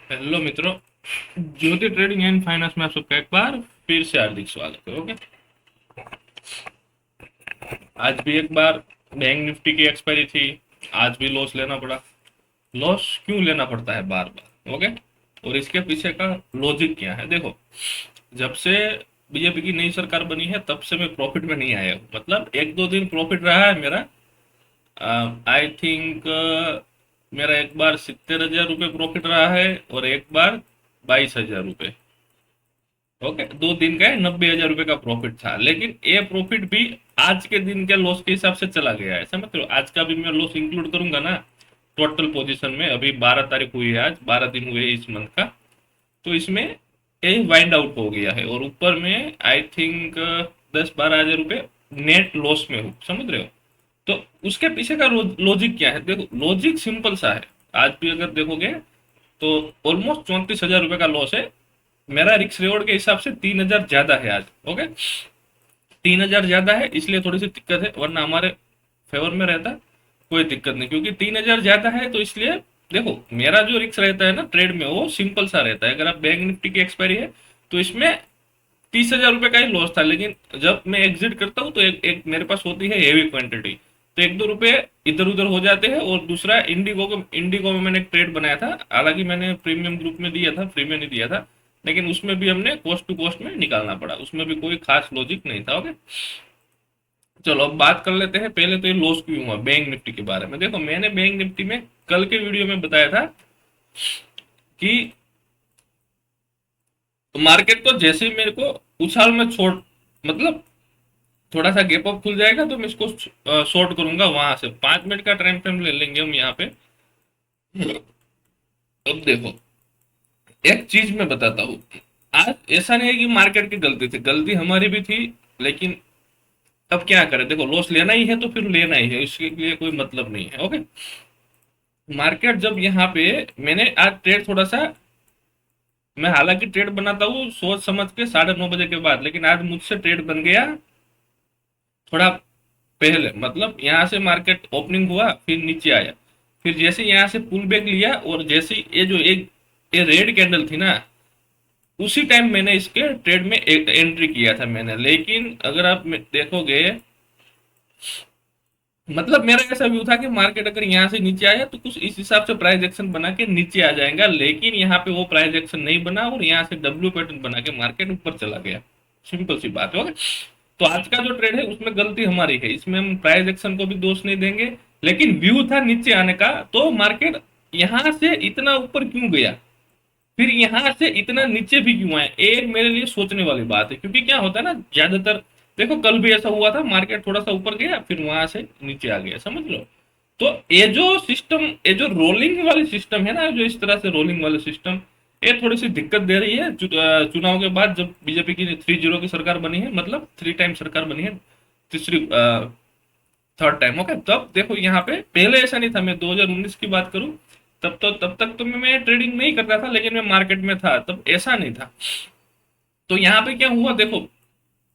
Hello मित्रों। ज्योति trading and finance में आप सबका एक बार फिर से हार्दिक स्वागत है। ओके, आज भी एक बार बैंक निफ्टी की एक्सपायरी थी। आज भी लॉस लेना पड़ा। लॉस क्यों लेना पड़ता है बार बार? ओके, और इसके पीछे का लॉजिक क्या है? देखो, जब से बीजेपी की नई सरकार बनी है तब से मैं प्रॉफिट में नहीं आया हूँ। मतलब एक दो दिन प्रॉफिट रहा है मेरा। आई थिंक मेरा एक बार 70,000 रुपये प्रॉफिट रहा है और एक बार 22,000 रुपये। ओके, 2 दिन का 90,000 रुपये का प्रॉफिट था, लेकिन ये प्रॉफिट भी आज के दिन के लॉस के हिसाब से चला गया है। समझ रहे हो? आज का भी मैं लॉस इंक्लूड करूंगा ना टोटल पोजीशन में। अभी 12 तारीख हुई है, आज 12 दिन हुए इस मंथ का। तो इसमें ये वाइंड आउट हो गया है और ऊपर में आई थिंक 10-12 हजार रुपये नेट लॉस में हूँ। समझ रहे हो? तो उसके पीछे का लॉजिक क्या है? देखो, लॉजिक सिंपल सा है। आज भी अगर देखोगे तो ऑलमोस्ट 34,000 रुपये का लॉस है। मेरा रिक्स रिवॉर्ड के हिसाब से 3,000 ज्यादा है आज। ओके, 3,000 ज्यादा है इसलिए थोड़ी सी दिक्कत है, वरना हमारे फेवर में रहता कोई दिक्कत नहीं। क्योंकि 3,000 ज्यादा है तो इसलिए देखो, मेरा जो रिक्स रहता है ना ट्रेड में वो सिंपल सा रहता है। अगर आप बैंक निफ्टी की एक्सपायरी है तो इसमें 30,000 रुपये का ही लॉस था, लेकिन जब मैं एग्जिट करता हूँ तो एक मेरे पास होती है हेवी क्वांटिटी, तो एक दो रुपए इधर उधर हो जाते हैं। और दूसरा, इंडिगो में मैंने एक ट्रेड बनाया था। हालांकि मैंने प्रीमियम ग्रुप में दिया था, फ्री में नहीं दिया था, लेकिन उसमें भी हमने कॉस्ट टू कॉस्ट में निकालना पड़ा। उसमें भी कोई खास लॉजिक नहीं था। ओके, चलो अब बात कर लेते हैं पहले तो ये लॉस क्यों हुआ बैंक निफ्टी के बारे में। देखो, मैंने बैंक निफ्टी में कल के वीडियो में बताया था कि मार्केट को जैसे ही मेरे को उछाल में छोड़, मतलब थोड़ा सा गैप अप खुल जाएगा तो मैं इसको शॉर्ट करूंगा। वहां से 5 मिनट का टाइम फ्रेम ले लेंगे हम यहाँ पे। अब देखो, एक चीज मैं बताता हूँ। आज ऐसा नहीं है कि मार्केट की गलती थी, गलती हमारी भी थी, लेकिन अब क्या करें? देखो, लॉस लेना ही है तो फिर लेना ही है, इसके लिए कोई मतलब नहीं है। ओके, मार्केट जब यहाँ पे मैंने आज ट्रेड थोड़ा सा, मैं हालांकि ट्रेड बनाता हूँ सोच समझ के 9:30 बजे के बाद, लेकिन आज मुझसे ट्रेड बन गया थोड़ा पहले। मतलब यहाँ से मार्केट ओपनिंग हुआ फिर नीचे आया, फिर जैसे यहाँ से पुल बैक लिया और जैसे ये जो एक ये रेड कैंडल थी ना, उसी टाइम मैंने इसके ट्रेड में एंट्री किया था मैंने। लेकिन अगर आप देखोगे, मतलब मेरा ऐसा व्यू था कि मार्केट अगर यहाँ से नीचे आया तो कुछ इस हिसाब से प्राइस एक्शन बना के नीचे आ जाएगा, लेकिन यहाँ पे वो प्राइस एक्शन नहीं बना और यहाँ से डब्ल्यू पैटर्न बना के मार्केट ऊपर चला गया। सिंपल सी बात है। ओके, तो आज का जो ट्रेड है उसमें गलती हमारी है, इसमें हम प्राइस एक्शन को भी दोष नहीं देंगे, लेकिन व्यू था नीचे आने का। तो मार्केट यहाँ से इतना ऊपर क्यों गया, फिर यहाँ से इतना नीचे भी क्यों आया, एक मेरे लिए सोचने वाली बात है। क्योंकि क्या होता है ना, ज्यादातर देखो कल भी ऐसा हुआ था, मार्केट थोड़ा सा ऊपर गया फिर वहां से नीचे आ गया। समझ लो? तो ये जो सिस्टम, ये जो रोलिंग वाली सिस्टम है ना, जो इस तरह से रोलिंग वाली सिस्टम, ये थोड़ी सी दिक्कत दे रही है। चुनाव के बाद जब बीजेपी की 3-0 की सरकार बनी है, मतलब 3 टाइम सरकार बनी है, तीसरी थर्ड टाइम। ओके, तब देखो यहाँ पे पहले ऐसा नहीं था। मैं 2019 की बात करूं, तब तक तो मैं ट्रेडिंग नहीं करता था, लेकिन मैं मार्केट में था, तब ऐसा नहीं था। तो यहाँ पे क्या हुआ देखो,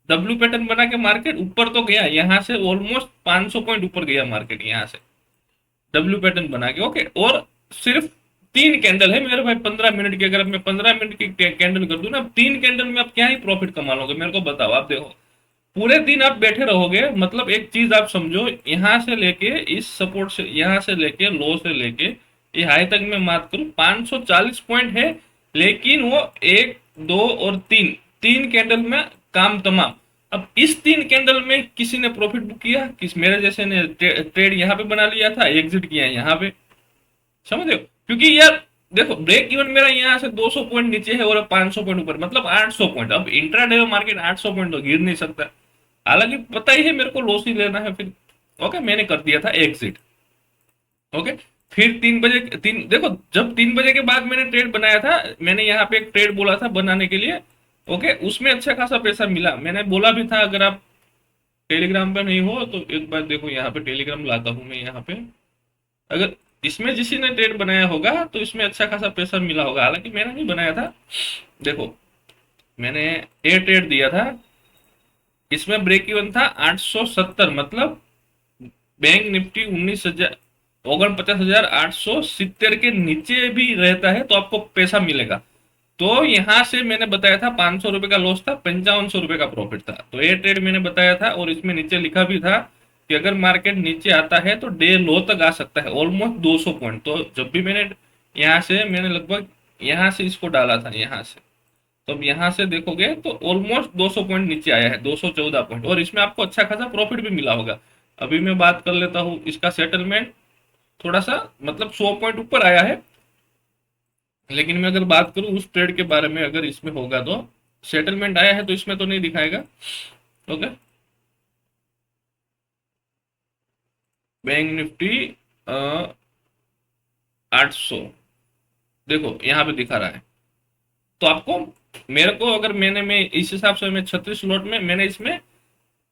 डब्ल्यू पैटर्न बना के मार्केट ऊपर तो गया, यहाँ से ऑलमोस्ट 500 पॉइंट ऊपर गया मार्केट यहाँ से डब्ल्यू पैटर्न बना के। ओके, और सिर्फ 3 कैंडल है मेरे भाई 15 मिनट की। अगर मैं 15 मिनट की कैंडल कर दूं ना, 3 कैंडल में आप क्या ही प्रॉफिट कमा लोगे मेरे को बताओ? आप देखो, पूरे दिन आप बैठे रहोगे। मतलब एक चीज आप समझो, यहाँ से लेके इस सपोर्ट से, यहाँ से लेके लो से लेके ये हाई तक मैं बात करूं 540 पॉइंट है, लेकिन वो एक दो और तीन, 3 कैंडल में काम तमाम। अब इस 3 कैंडल में किसी ने प्रॉफिट बुक किया, किस मेरे जैसे ने ट्रेड यहाँ पे बना लिया था, एग्जिट किया यहाँ पे। समझ रहे हो? क्योंकि यार देखो, ब्रेक इवन मेरा यहाँ से 200 पॉइंट नीचे है और 500 पॉइंट ऊपर, मतलब 800 पॉइंट। अब इंट्राडे में मार्केट 800 पॉइंट तो गिर नहीं सकता। हालांकि पता ही है मेरे को लॉस ही लेना है फिर। ओके, मैंने कर दिया था एग्जिट। ओके, फिर 3 बजे, तीन देखो, जब 3 बजे के बाद मैंने ट्रेड बनाया था, मैंने यहाँ पे एक ट्रेड बोला था बनाने के लिए। ओके, उसमें अच्छा खासा पैसा मिला। मैंने बोला भी था, अगर आप टेलीग्राम पे नहीं हो तो एक बार देखो, यहाँ पे टेलीग्राम लाता हूँ मैं यहाँ पे। अगर इसमें किसी ने ट्रेड बनाया होगा तो इसमें अच्छा खासा पैसा मिला होगा। हालांकि मैंने नहीं बनाया था। देखो, मैंने ए ट्रेड दिया था, इसमें ब्रेक इवन था 870, मतलब बैंक निफ्टी 19,000, 49,870 के नीचे भी रहता है तो आपको पैसा मिलेगा। तो यहाँ से मैंने बताया था 500 रुपए का लॉस था, 5500 रुपए का प्रॉफिट था। तो ये ट्रेड मैंने बताया था और इसमें नीचे लिखा भी था कि अगर मार्केट नीचे आता है तो डे लो तक आ सकता है, ऑलमोस्ट 200 पॉइंट। तो जब भी यहाँ से मैंने लगभग यहाँ से इसको डाला था यहाँ से, तो अब यहाँ से देखोगे तो ऑलमोस्ट 200 पॉइंट नीचे आया है, 214 पॉइंट, और इसमें आपको अच्छा खासा प्रॉफिट भी मिला होगा। अभी मैं बात कर लेता हूँ इसका सेटलमेंट, थोड़ा सा मतलब 100 पॉइंट ऊपर आया है। लेकिन मैं अगर बात करूँ उस ट्रेड के बारे में, अगर इसमें होगा तो सेटलमेंट आया है तो इसमें तो नहीं दिखाएगा। ओके, बैंक निफ्टी 800, देखो यहाँ पे दिखा रहा है। तो आपको, मेरे को अगर मैं इस हिसाब से, मैं 36 स्लॉट में मैंने इसमें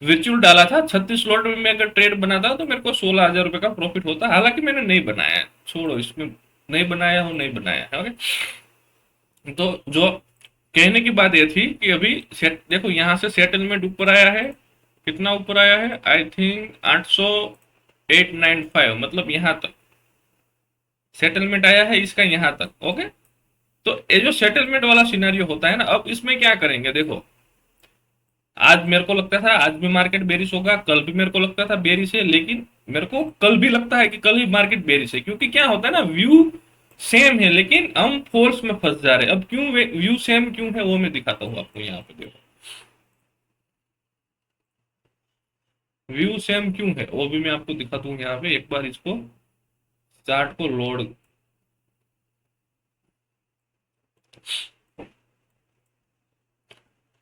वर्चुअल डाला था, 36 स्लॉट में मैं अगर ट्रेड बनाता तो मेरे को 16,000 रुपए का प्रॉफिट होता। हालांकि मैंने नहीं बनाया है, छोड़ो इसमें, नहीं बनाया हो, नहीं बनाया है। ओके, तो जो कहने की बात ये थी कि अभी सेट देखो, यहाँ से सेटलमेंट ऊपर आया है, कितना ऊपर आया है, आई थिंक 80895, मतलब यहाँ तक सेटलमेंट आया है इसका, यहाँ तक। ओके, तो ये जो सेटलमेंट वाला सिनेरियो होता है ना, अब इसमें क्या करेंगे देखो, आज मेरे को लगता था आज भी मार्केट बेरिश होगा, कल भी मेरे को लगता था बेरिश है, लेकिन मेरे को कल भी लगता है कि कल ही मार्केट बेरिश है। क्योंकि क्या होता है ना, व्यू सेम है लेकिन हम फोर्स में फंस जा रहे हैं। अब क्यों व्यू सेम क्यों है वो मैं दिखाता हूँ आपको, यहाँ पे देखो व्यू सेम क्यों है वो भी मैं आपको दिखाता हूँ। यहाँ पे एक बार इसको चार्ट को लोड,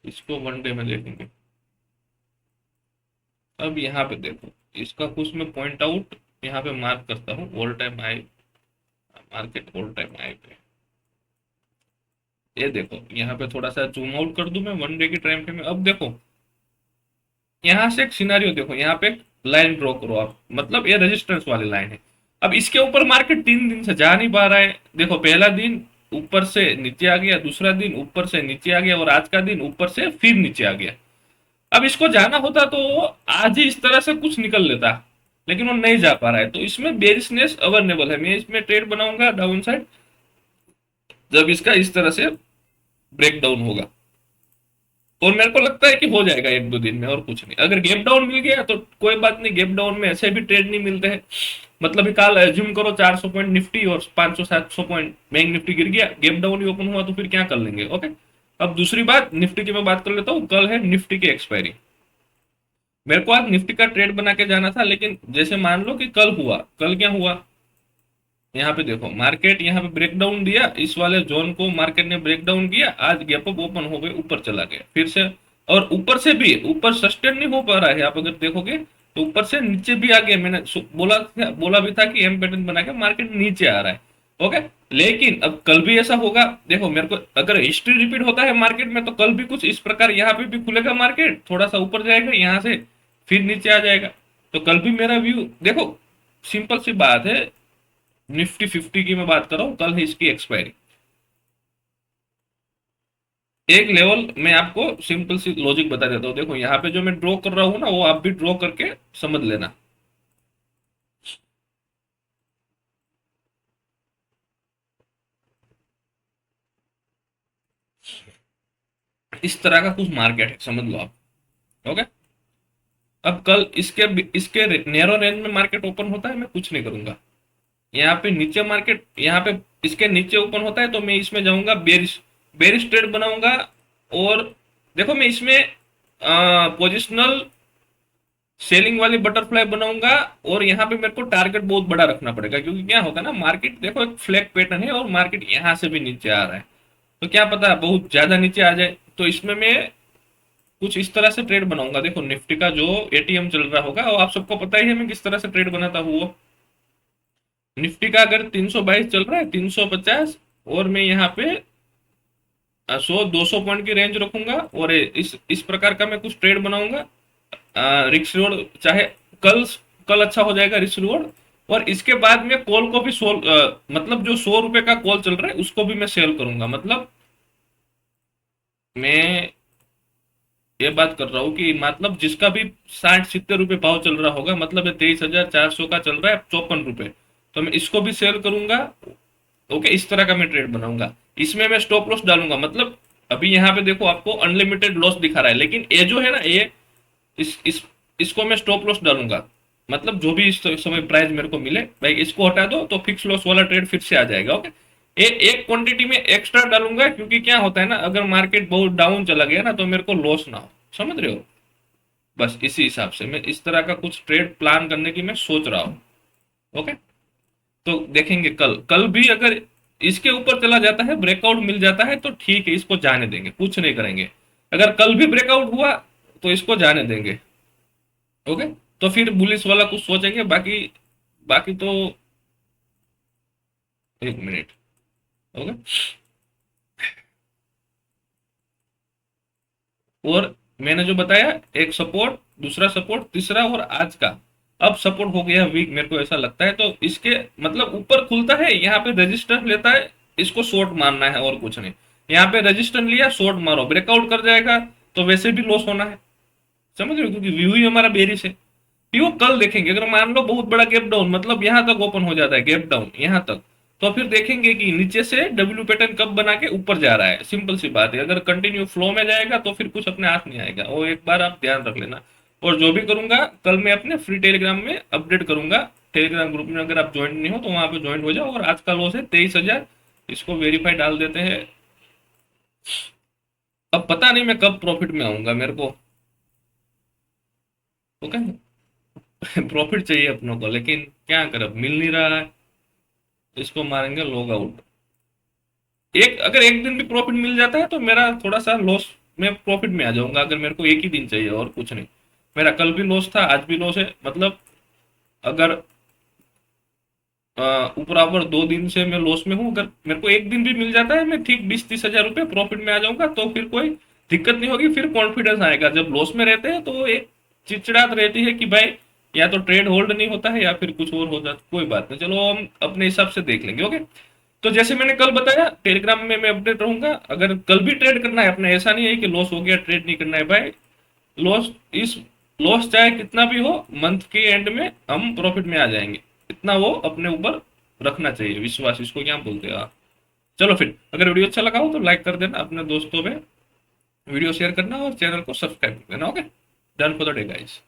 इसको वन डे में देखेंगे। अब यहाँ पे देखो, इसका कुछ मैं पॉइंट आउट यहाँ पे मार्क करता हूँ, all time high, market all time high पे। ये देखो यहाँ पे थोड़ा सा जूम आउट कर दूं मैं वन डे की टाइम फ्रेम में। अब देखो यहाँ से एक सिनारियो देखो, यहाँ पे एक लाइन ड्रॉ करो आप, मतलब ये रेजिस्टेंस वाली लाइन है। अब इसके ऊपर मार्केट 3 दिन से जा नहीं पा रहा है। देखो पहला दिन ऊपर से नीचे आ गया, दूसरा दिन ऊपर से नीचे आ गया, और आज का दिन ऊपर से फिर नीचे आ गया। अब इसको जाना होता तो वो आज ही इस तरह से कुछ निकल लेता, लेकिन वो नहीं जा पा रहा है। तो इसमें बेरिशनेस अवेलेबल है। मैं इसमें ट्रेड बनाऊंगा डाउन साइड जब इसका इस तरह से ब्रेक डाउन होगा, और मेरे को लगता है कि हो जाएगा 1-2 दिन में, और कुछ नहीं। अगर गैप डाउन मिल गया तो कोई बात नहीं, गैप डाउन में ऐसे भी ट्रेड नहीं मिलते हैं। मतलब काल एज्यूम करो 400 पॉइंट निफ्टी और 500-700 पॉइंट बैंक निफ्टी गिर गया, गैप डाउन ही ओपन हुआ, तो फिर क्या कर लेंगे। ओके, अब दूसरी बात निफ्टी की मैं बात कर लेता हूँ। कल है निफ्टी की एक्सपायरी, मेरे को आज निफ्टी का ट्रेड बना के जाना था, लेकिन जैसे मान लो कि कल हुआ, कल क्या हुआ, यहाँ पे देखो मार्केट यहाँ पे ब्रेकडाउन दिया, इस वाले जोन को मार्केट ने ब्रेकडाउन किया, आज गैप अप ओपन हो गए, ऊपर चला गया फिर से। और ऊपर से भी ऊपर सस्टेन नहीं हो पा रहा है, आप अगर देखोगे तो ऊपर से नीचे भी आ गया। मैंने बोला भी था कि एम पैटर्न बना के मार्केट नीचे आ रहा है। ओके, लेकिन अब कल भी ऐसा होगा। देखो मेरे को अगर हिस्ट्री रिपीट होता है मार्केट में तो कल भी कुछ इस प्रकार यहाँ पे भी खुलेगा, मार्केट थोड़ा सा ऊपर जाएगा, यहाँ से फिर नीचे आ जाएगा। तो कल भी मेरा व्यू देखो, सिंपल सी बात है, निफ्टी 50 की मैं बात कर रहा हूँ, कल है इसकी एक्सपायरी। एक लेवल मैं आपको सिंपल सी लॉजिक बता देता हूँ। देखो यहाँ पे जो मैं ड्रॉ कर रहा हूँ ना, वो आप भी ड्रॉ करके समझ लेना। इस तरह का कुछ मार्केट है, समझ लो आप। ओके, अब कल इसके इसके नैरो रेंज में मार्केट ओपन होता है, मैं कुछ नहीं करूंगा। यहाँ पे नीचे मार्केट, यहाँ पे इसके नीचे ओपन होता है तो मैं इसमें जाऊंगा, बेरिश बेरिश ट्रेड बनाऊंगा। और देखो मैं इसमें पोजिशनल सेलिंग वाली बटरफ्लाई बनाऊंगा, और यहाँ पे मेरे को टारगेट बहुत बड़ा रखना पड़ेगा। क्योंकि क्या होता है ना, मार्केट देखो एक फ्लैग पैटर्न है और मार्केट यहाँ से भी नीचे आ रहा है, तो क्या पता बहुत ज्यादा नीचे आ जाए। तो इसमें मैं कुछ इस तरह से ट्रेड बनाऊंगा। देखो निफ्टी का जो एटीएम चल रहा होगा, और आप सबको पता ही है मैं किस तरह से ट्रेड बनाता हूँ। वो निफ्टी का अगर 322 चल रहा है, 350, और मैं यहाँ पे 100-200 पॉइंट की रेंज रखूंगा, और इस प्रकार का मैं कुछ ट्रेड बनाऊंगा। रिस्क रिवॉर्ड चाहे कल कल अच्छा हो जाएगा रिस्क रिवॉर्ड। और इसके बाद में कॉल को भी मतलब जो 100 रुपए का कॉल चल रहा है उसको भी मैं सेल करूंगा। मतलब मैं ये बात कर रहा हूँ कि मतलब जिसका भी 60-70 रुपए भाव चल रहा होगा, मतलब ये 23,400 का चल रहा है 54 रुपए, तो मैं इसको भी सेल करूंगा। ओके, इस तरह का मैं ट्रेड बनाऊंगा। इसमें मैं स्टॉप लॉस डालूंगा, मतलब अभी यहाँ पे देखो आपको अनलिमिटेड लॉस दिखा रहा है, लेकिन ये जो है ना, ये इस इसको मैं स्टॉप लॉस डालूंगा। मतलब जो भी इस समय प्राइस मेरे को मिले भाई, इसको हटा दो तो फिक्स लॉस वाला ट्रेड फिर से आ जाएगा। ओके, एक क्वांटिटी में एक्स्ट्रा डालूंगा, क्योंकि क्या होता है ना, अगर मार्केट बहुत डाउन चला गया ना तो मेरे को लॉस ना हो, समझ रहे हो। बस इसी हिसाब से मैं इस तरह का कुछ ट्रेड प्लान करने की मैं सोच रहा हूँ। ओके, तो देखेंगे कल। कल भी अगर इसके ऊपर चला जाता है, ब्रेकआउट मिल जाता है, तो ठीक है, इसको जाने देंगे, कुछ नहीं करेंगे। अगर कल भी ब्रेकआउट हुआ तो इसको जाने देंगे। ओके, तो फिर बुलिस वाला कुछ सोचेंगे। बाकी बाकी तो एक मिनट। ओके, और मैंने जो बताया, एक सपोर्ट, दूसरा सपोर्ट, तीसरा, और आज का अब सपोर्ट हो गया वीक, मेरे को ऐसा लगता है। तो इसके मतलब ऊपर खुलता है, यहाँ पे रेजिस्टेंस लेता है, इसको शॉर्ट मारना है और कुछ नहीं। यहाँ पे रेजिस्टेंस लिया, शॉर्ट मारो, ब्रेकआउट कर जाएगा तो वैसे भी लॉस होना है, समझ रहे हो, क्योंकि व्यू ही हमारा बेरिश है। फिर वो कल देखेंगे, अगर मान लो बहुत बड़ा गैप डाउन, मतलब यहाँ तक ओपन हो जाता है गैप डाउन यहाँ तक, तो फिर देखेंगे कि नीचे से डब्ल्यू पैटर्न कब बना के ऊपर जा रहा है। सिंपल सी बात है, अगर कंटिन्यू फ्लो में जाएगा तो फिर कुछ अपने हाथ नहीं आएगा, वो एक बार आप ध्यान रख लेना। और जो भी करूंगा कल मैं अपने फ्री टेलीग्राम में अपडेट करूंगा। टेलीग्राम ग्रुप में अगर आप ज्वाइन नहीं हो तो वहां पे ज्वाइन हो जाओ। और आज का लॉस है 23,000, इसको वेरीफाई डाल देते हैं। अब पता नहीं मैं कब प्रॉफिट में आऊंगा, मेरे को ओके प्रॉफिट चाहिए अपनों को, लेकिन क्या कर, अब मिल नहीं रहा है। इसको मारेंगे लॉग आउट। एक अगर एक दिन भी प्रॉफिट मिल जाता है तो मेरा थोड़ा सा लॉस, मैं प्रॉफिट में आ जाऊंगा। अगर मेरे को एक ही दिन चाहिए और कुछ नहीं। मेरा कल भी लॉस था, आज भी लॉस है, मतलब अगर ऊपर ऊपर 2 दिन से मैं लॉस में हूँ। अगर मेरे को एक दिन भी मिल जाता है, मैं ठीक 20-30 हजार रुपये प्रॉफिट में आ जाऊंगा, तो फिर कोई दिक्कत नहीं होगी। फिर कॉन्फिडेंस आएगा। जब लॉस में रहते हैं तो एक चिड़चिड़ाहट रहती है कि भाई या तो ट्रेड होल्ड नहीं होता है या फिर कुछ और हो जाता। कोई बात नहीं, चलो हम अपने हिसाब से देख लेंगे। ओके, तो जैसे मैंने कल बताया, टेलीग्राम में मैं अपडेट रहूंगा। अगर कल भी ट्रेड करना है अपना, ऐसा नहीं है कि लॉस हो गया ट्रेड नहीं करना है भाई। लॉस इस लॉस चाहे कितना भी हो, मंथ के एंड में हम प्रॉफिट में आ जाएंगे, इतना वो अपने ऊपर रखना चाहिए विश्वास, इसको क्या बोलते हैं आप। चलो फिर, अगर वीडियो अच्छा लगा हो तो लाइक कर देना, अपने दोस्तों में वीडियो शेयर करना और चैनल को सब्सक्राइब कर देना। Okay, done for the day guys.